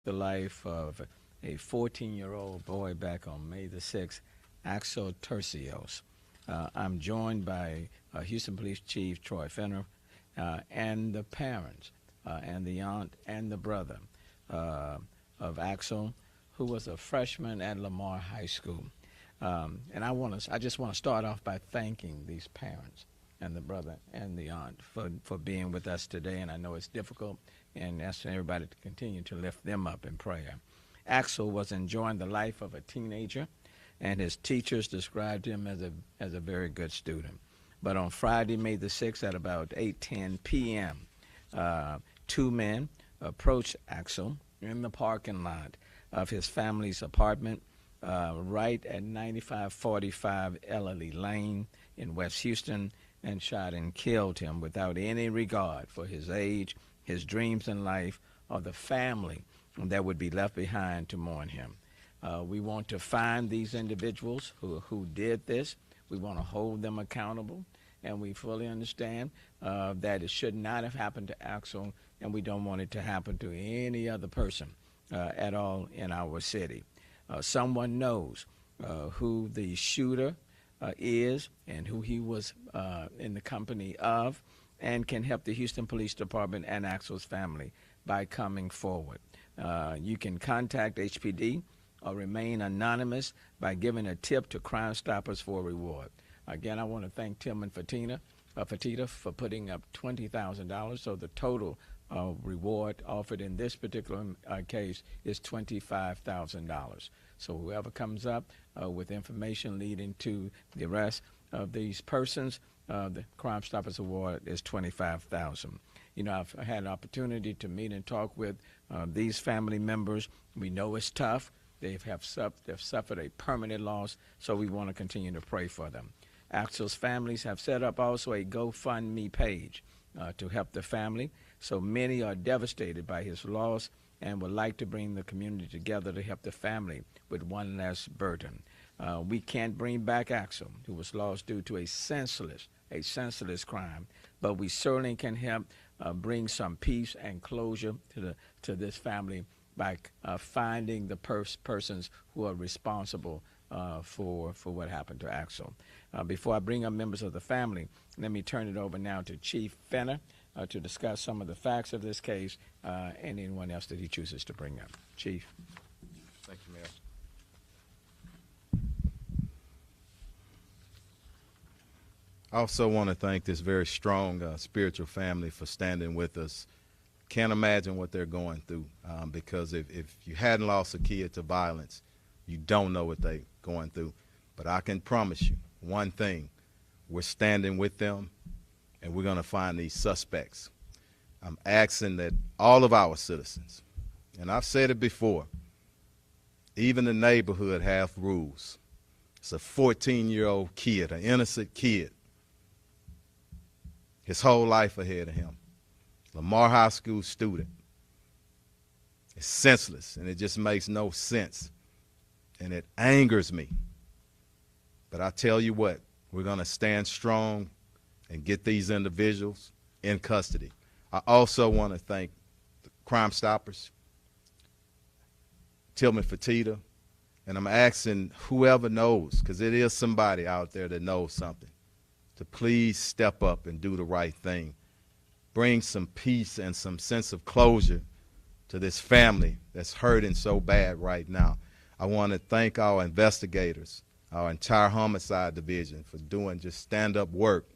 the life of a 14-year-old boy back on May the 6th, Axel Turcios. I'm joined by Houston Police Chief Troy Fenner and the parents and the aunt and the brother of Axel, who was a freshman at Lamar High School. And I just want to start off by thanking these parents and the brother and the aunt for being with us today. And I know it's difficult, and asking everybody to continue to lift them up in prayer. Axel was enjoying the life of a teenager, and his teachers described him as a very good student. But on Friday, May the 6th, at about 8:10 p.m., two men approached Axel in the parking lot of his family's apartment right at 9545 Ellery Lane in West Houston, and shot and killed him without any regard for his age, his dreams in life, or the family that would be left behind to mourn him. We want to find these individuals who did this. We want to hold them accountable, and we fully understand that it should not have happened to Axel, and we don't want it to happen to any other person at all in our city. Someone knows who the shooter is and who he was in the company of, and can help the Houston Police Department and Axel's family by coming forward. You can contact HPD or remain anonymous by giving a tip to Crime Stoppers for a reward. Again, I want to thank Tim and Fatita for putting up $20,000. So the total reward offered in this particular case is $25,000. So whoever comes up with information leading to the arrest of these persons, the Crime Stoppers Award is $25,000. You know, I've had an opportunity to meet and talk with these family members. We know it's tough. They've suffered a permanent loss, so we want to continue to pray for them. Axel's families have set up also a GoFundMe page to help the family. So many are devastated by his loss and would like to bring the community together to help the family with one less burden. We can't bring back Axel, who was lost due to a senseless crime, but we certainly can help bring some peace and closure to this family by finding the persons who are responsible for what happened to Axel. Before I bring up members of the family, let me turn it over now to Chief Fenner to discuss some of the facts of this case and anyone else that he chooses to bring up. Chief. Thank you, Mayor. I also want to thank this very strong spiritual family for standing with us. Can't imagine what they're going through because if you hadn't lost a kid to violence, you don't know what they're going through. But I can promise you one thing, we're standing with them, and we're going to find these suspects. I'm asking that all of our citizens, and I've said it before, even the neighborhood have rules. It's a 14-year-old kid, an innocent kid, his whole life ahead of him. Lamar High School student. It's senseless, and it just makes no sense, and it angers me. But I tell you what, we're going to stand strong and get these individuals in custody. I also want to thank the Crime Stoppers, Tillman Fatita, and I'm asking whoever knows, because it is somebody out there that knows something, to please step up and do the right thing. Bring some peace and some sense of closure to this family that's hurting so bad right now. I want to thank our investigators, our entire homicide division, for doing just stand-up work,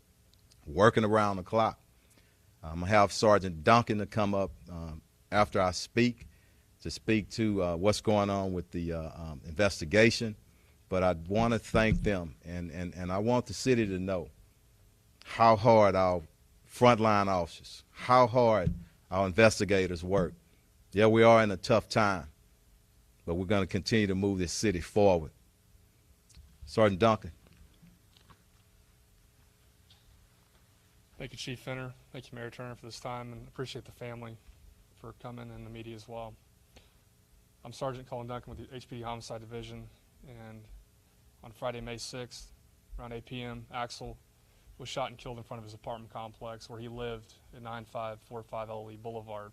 working around the clock. I'm going to have Sergeant Duncan to come up after I speak to speak to what's going on with the investigation. But I want to thank them, and I want the city to know how hard our frontline officers, how hard our investigators work. Yeah, we are in a tough time, but we're going to continue to move this city forward. Sergeant Duncan. Thank you, Chief Fenner. Thank you, Mayor Turner, for this time, and appreciate the family for coming and the media as well. I'm Sergeant Colin Duncan with the HPD Homicide Division, and on Friday, May 6th, around 8 p.m., Axel was shot and killed in front of his apartment complex where he lived at 9545 Ellery Boulevard.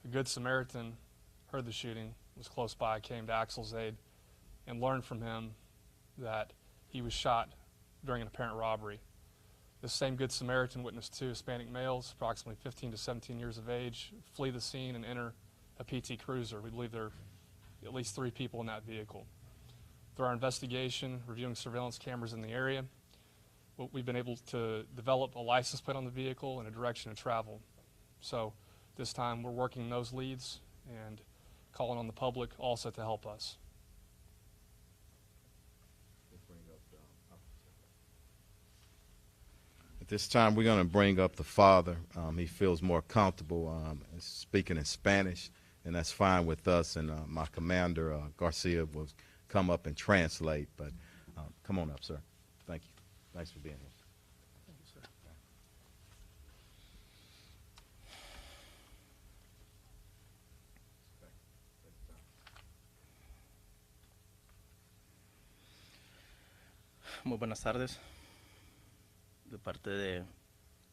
A good Samaritan heard the shooting, was close by, came to Axel's aid, and learned from him that he was shot during an apparent robbery. This same Good Samaritan witnessed two Hispanic males, approximately 15 to 17 years of age, flee the scene and enter a PT Cruiser. We believe there are at least 3 people in that vehicle. Through our investigation, reviewing surveillance cameras in the area, we've been able to develop a license plate on the vehicle and a direction of travel. So this time we're working those leads and calling on the public also to help us. At this time, we're going to bring up the father. He feels more comfortable speaking in Spanish, and that's fine with us. And my commander, Garcia, will come up and translate. But come on up, sir. Thank you. Thanks for being here. Thank you, sir. Muy buenas tardes. De parte de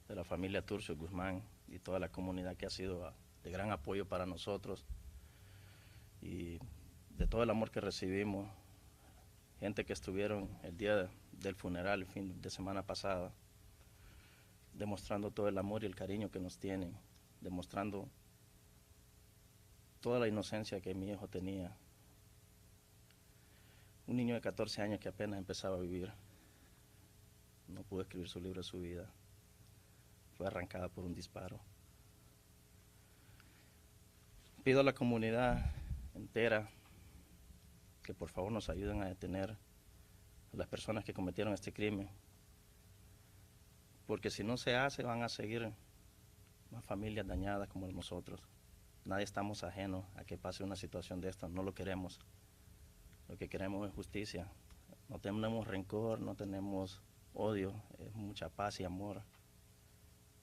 la familia Turcios Guzmán y toda la comunidad que ha sido de gran apoyo para nosotros y de todo el amor que recibimos, gente que estuvieron el día del funeral, el fin de semana pasada, demostrando todo el amor y el cariño que nos tienen, demostrando toda la inocencia que mi hijo tenía. Un niño de 14 años que apenas empezaba a vivir. No pudo escribir su libro de su vida. Fue arrancada por un disparo. Pido a la comunidad entera que por favor nos ayuden a detener a las personas que cometieron este crimen. Porque si no se hace, van a seguir más familias dañadas como nosotros. Nadie estamos ajenos a que pase una situación de esta, no lo queremos. Lo que queremos es justicia. No tenemos rencor, no tenemos odio, es mucha paz y amor.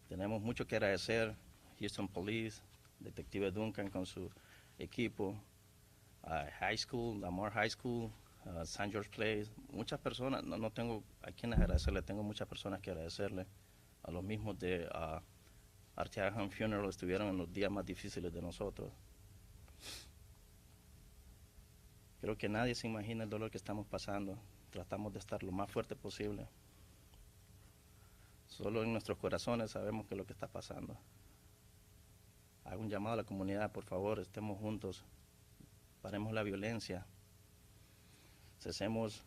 Tenemos mucho que agradecer Houston Police, Detective Duncan con su equipo, High School, Lamar High School, St. George Place, muchas personas, no tengo a quienes agradecerle, tengo muchas personas que agradecerle. A los mismos de Arteaga Funeral estuvieron en los días más difíciles de nosotros. Creo que nadie se imagina el dolor que estamos pasando. Tratamos de estar lo más fuerte posible. Solo en nuestros corazones sabemos qué es lo que está pasando. Hago un llamado a la comunidad, por favor, estemos juntos. Paremos la violencia. Cesemos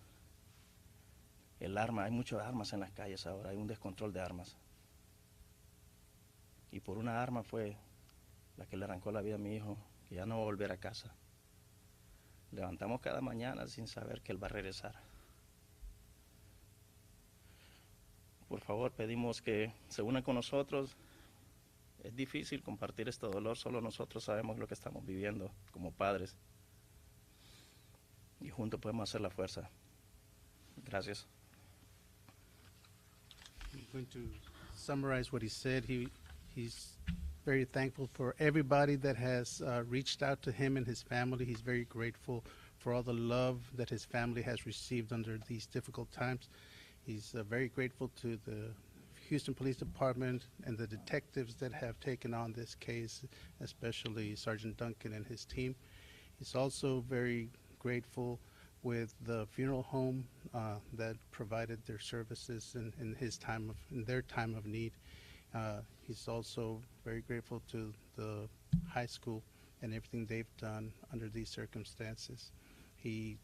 el arma. Hay muchas armas en las calles ahora, hay un descontrol de armas. Y por una arma fue la que le arrancó la vida a mi hijo, que ya no va a volver a casa. Levantamos cada mañana sin saber que él va a regresar. Por favor, pedimos que se unan con nosotros. Es difícil compartir este dolor, solo nosotros sabemos lo que estamos viviendo como padres. Y juntos podemos hacer la fuerza. Gracias. I'm going to summarize what he said. He's very thankful for everybody that has reached out to him and his family. He's very grateful for all the love that his family has received under these difficult times. He's very grateful to the Houston Police Department and the detectives that have taken on this case, especially Sergeant Duncan and his team. He's also very grateful with the funeral home that provided their services in their time of need. He's also very grateful to the high school and everything they've done under these circumstances. He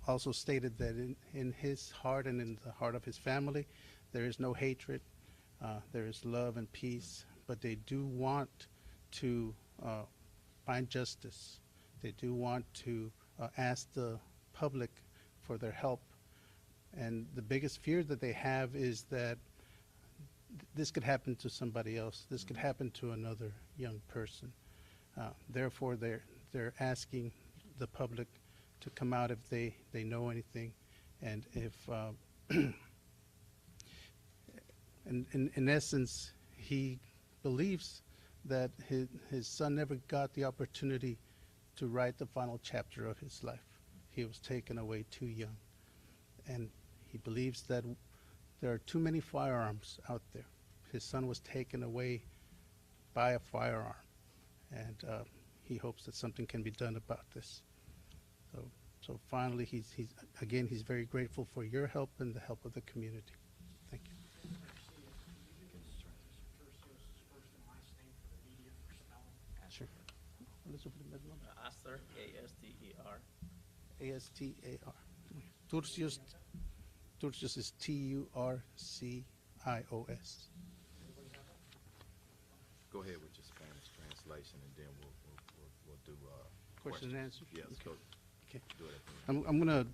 also stated that in his heart and in the heart of his family, there is no hatred, there is love and peace, but they do want to find justice. They do want to ask the public for their help. And the biggest fear that they have is that this could happen to somebody else. This could happen to another young person. Therefore, they're asking the public to come out if they know anything, and if in essence, he believes that his son never got the opportunity to write the final chapter of his life. He was taken away too young, and he believes that there are too many firearms out there. His son was taken away by a firearm, and he hopes that something can be done about this. So finally, he's very grateful for your help and the help of the community. Thank you. Sure. Aster, A-S-T-E-R. A-S-T-A-R. Turcios. Turcios is T-U-R-C-I-O-S. Go ahead with your Spanish translation, and then we'll do Question and answer? Yes, Okay. go. Okay. Do it. I'm going to,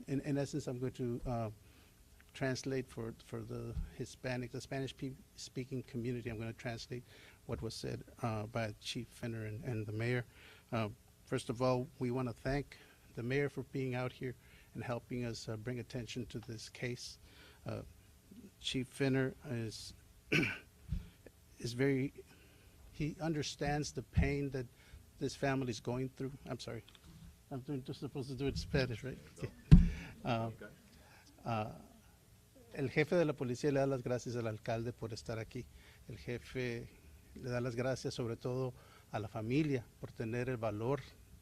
in essence, I'm going to translate for the Hispanic, the Spanish-speaking community. I'm going to translate what was said by Chief Fenner and the mayor. First of all, we want to thank the mayor for being out here and helping us bring attention to this case. Chief Fenner is very, he understands the pain that this family is going through. I'm sorry. I'm just supposed to do it in Spanish, right? Okay. El jefe de la policía le da las gracias al alcalde por estar aquí. El jefe le da las gracias sobre todo a la familia por tener el valor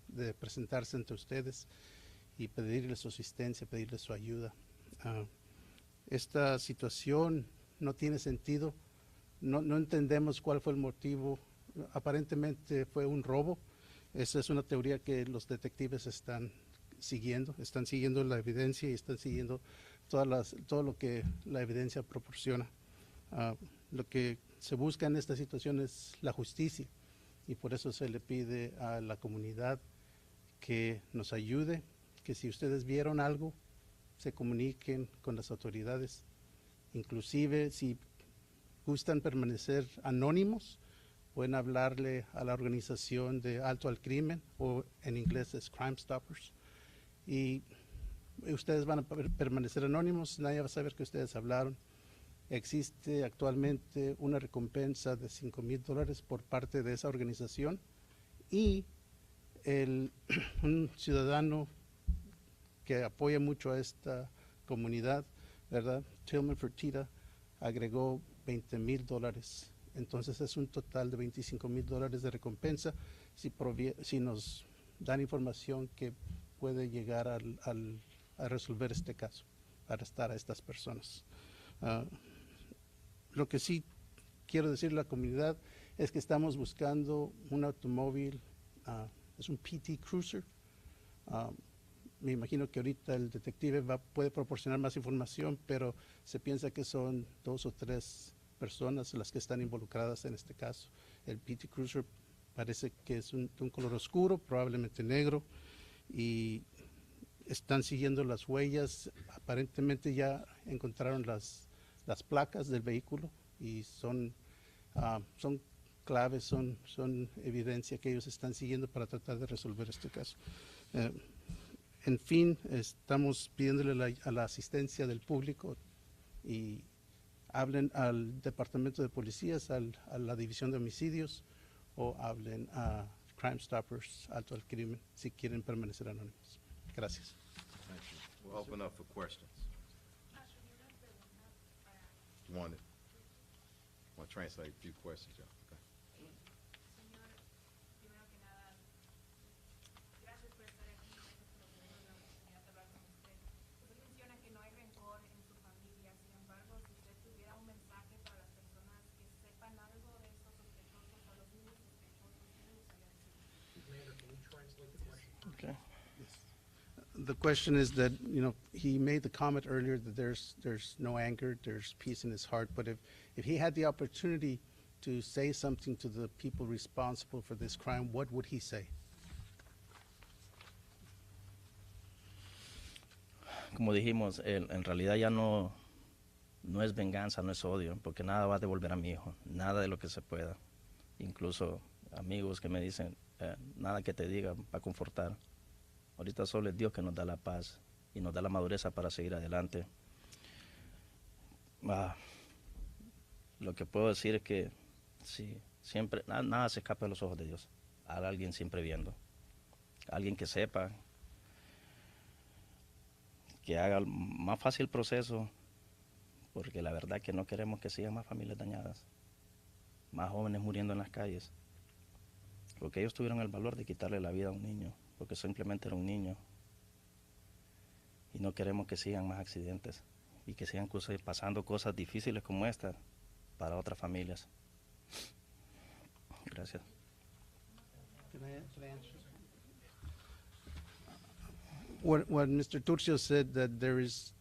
de presentarse ante ustedes y pedirles su asistencia, pedirles su ayuda. Esta situación no tiene sentido. No entendemos cuál fue el motivo. Aparentemente fue un robo. Esa es una teoría que los detectives están siguiendo la evidencia y están siguiendo todo lo que la evidencia proporciona. Lo que se busca en esta situación es la justicia y por eso se le pide a la comunidad que nos ayude, que si ustedes vieron algo, se comuniquen con las autoridades. Inclusive si gustan permanecer anónimos, pueden hablarle a la organización de Alto al Crimen, o en inglés es Crime Stoppers, y ustedes van a permanecer anónimos, nadie va a saber que ustedes hablaron. Existe actualmente una recompensa de $5,000 por parte de esa organización y un ciudadano que apoya mucho a esta comunidad, ¿verdad? Tillman Fertitta agregó $20,000. Entonces es un total de $25,000 de recompensa si nos dan información que puede llegar a resolver este caso, arrestar a estas personas. Lo que sí quiero decir a la comunidad es que estamos buscando un automóvil, es un PT Cruiser. Me imagino que ahorita el detective puede proporcionar más información, pero se piensa que son 2 o 3 personas las que están involucradas en este caso. El PT Cruiser parece que es un color oscuro, probablemente negro, y están siguiendo las huellas. Aparentemente ya encontraron las placas del vehículo y son claves, son evidencia que ellos están siguiendo para tratar de resolver este caso. En fin, estamos pidiéndole a la asistencia del público y hablen al Departamento de Policías, a la División de Homicidios, o hablen a Crime Stoppers, Alto al Crimen, si quieren permanecer anónimos. Gracias. Thank you. We'll open up for questions. You want to translate a few questions, John? Okay. Señor, primero que nada, gracias por estar aquí, gracias por tener la oportunidad de hablar con usted. Usted menciona que no hay rencor en su familia, sin embargo, si usted tuviera un mensaje para las personas que sepan algo de estos sospechosos o los niños sospechosos, ¿qué le gustaría decir? Okay. The question is that, he made the comment earlier that there's no anger, there's peace in his heart, but if he had the opportunity to say something to the people responsible for this crime, what would he say? Como dijimos, en realidad ya no es venganza, no es odio, porque nada va a devolver a mi hijo, nada de lo que se pueda. Incluso amigos que me dicen, nada que te diga va a confortar. Ahorita solo es Dios que nos da la paz y nos da la madurez para seguir adelante. Lo que puedo decir es que sí, siempre, nada se escapa de los ojos de Dios. Hay alguien siempre viendo, alguien que sepa, que haga más fácil el proceso, porque la verdad es que no queremos que sigan más familias dañadas, más jóvenes muriendo en las calles. Porque ellos tuvieron el valor de quitarle la vida a un niño, porque simplemente era un niño. Y no queremos que sigan más accidentes y que sigan pasando cosas difíciles como esta para otras familias. Gracias. Can I answer? What Mr. Turcios said, that there is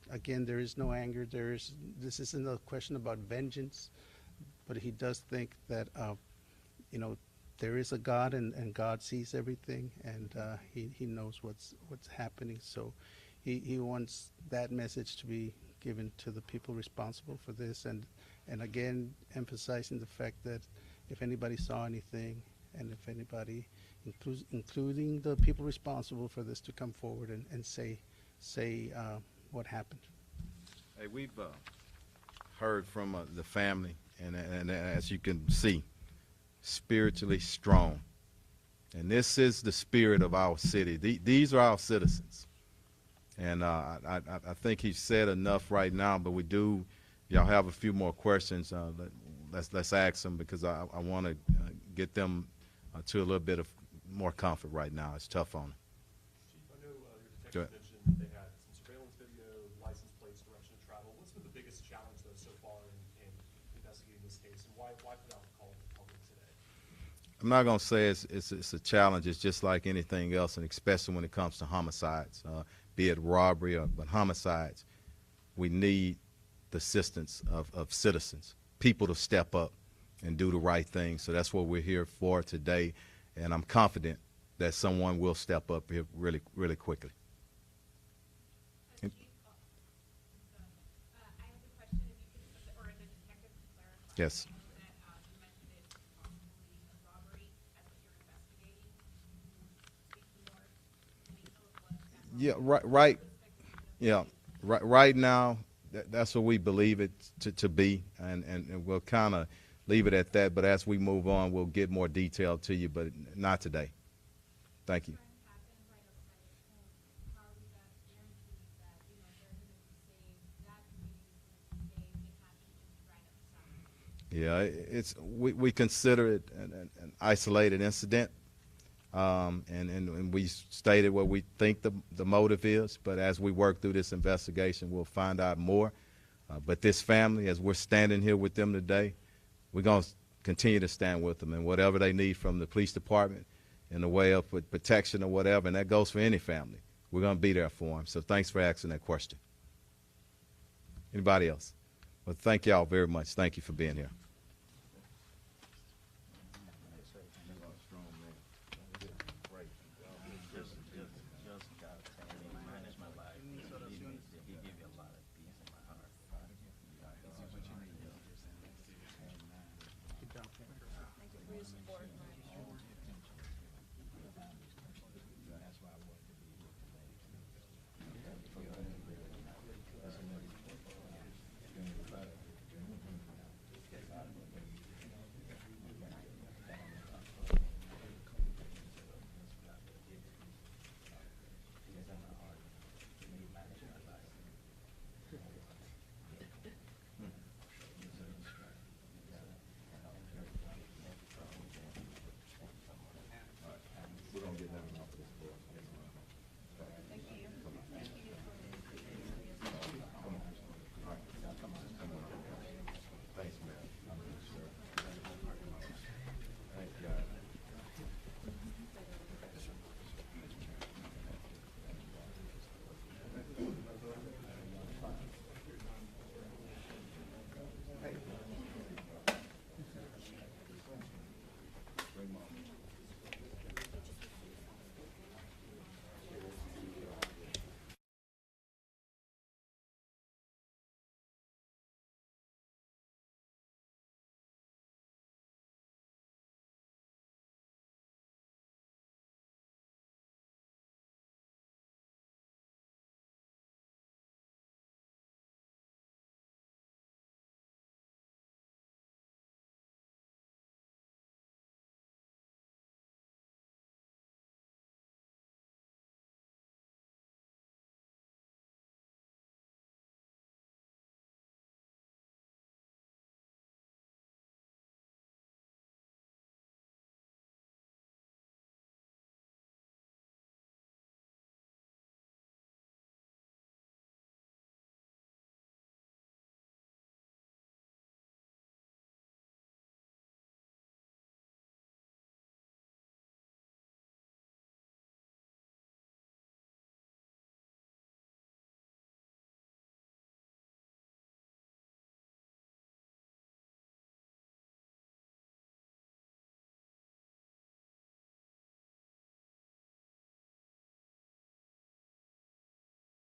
no anger. This isn't a question about vengeance, but he does think that, there is a God, and God sees everything, and he knows what's happening. So he wants that message to be given to the people responsible for this, and again, emphasizing the fact that if anybody saw anything, and if anybody, including the people responsible for this, to come forward and say what happened. Hey, we've heard from the family, and as you can see, spiritually strong. And this is the spirit of our city. These are our citizens. And I think he's said enough right now, but we do, y'all have a few more questions. Let's ask them, because I want to get them to a little bit of more comfort right now. It's tough on them. Chief, I know your detectives mentioned they had some surveillance video, license plates, direction of travel. What's been the biggest challenge, though, so far in investigating this case, and why put out the call to the public today? I'm not going to say it's a challenge. It's just like anything else, and especially when it comes to homicides, be it robbery but homicides. We need the assistance of citizens, people to step up and do the right thing. So that's what we're here for today, and I'm confident that someone will step up here really, really quickly. Chief, I have a question. If you could, or the detective could clarify. Yes. I know that you mentioned it's possibly a robbery as what you're investigating. Speak more. Can you tell us what that Yeah, right. Yeah, right now, that's what we believe it to be, and we'll kind of leave it at that. But as we move on, we'll get more detail to you, but not today. Thank you. happened right outside his home? How are we that guaranteed that, they're going to be safe, that community is going to be safe? It happened just right outside. Yeah, it's we consider it an isolated incident, and we stated what we think the motive is. But as we work through this investigation, we'll find out more. But this family, as we're standing here with them today, we're going to continue to stand with them, and whatever they need from the police department in the way of protection or whatever, and that goes for any family, we're going to be there for them. So thanks for asking that question. Anybody else? Well, thank y'all very much. Thank you for being here.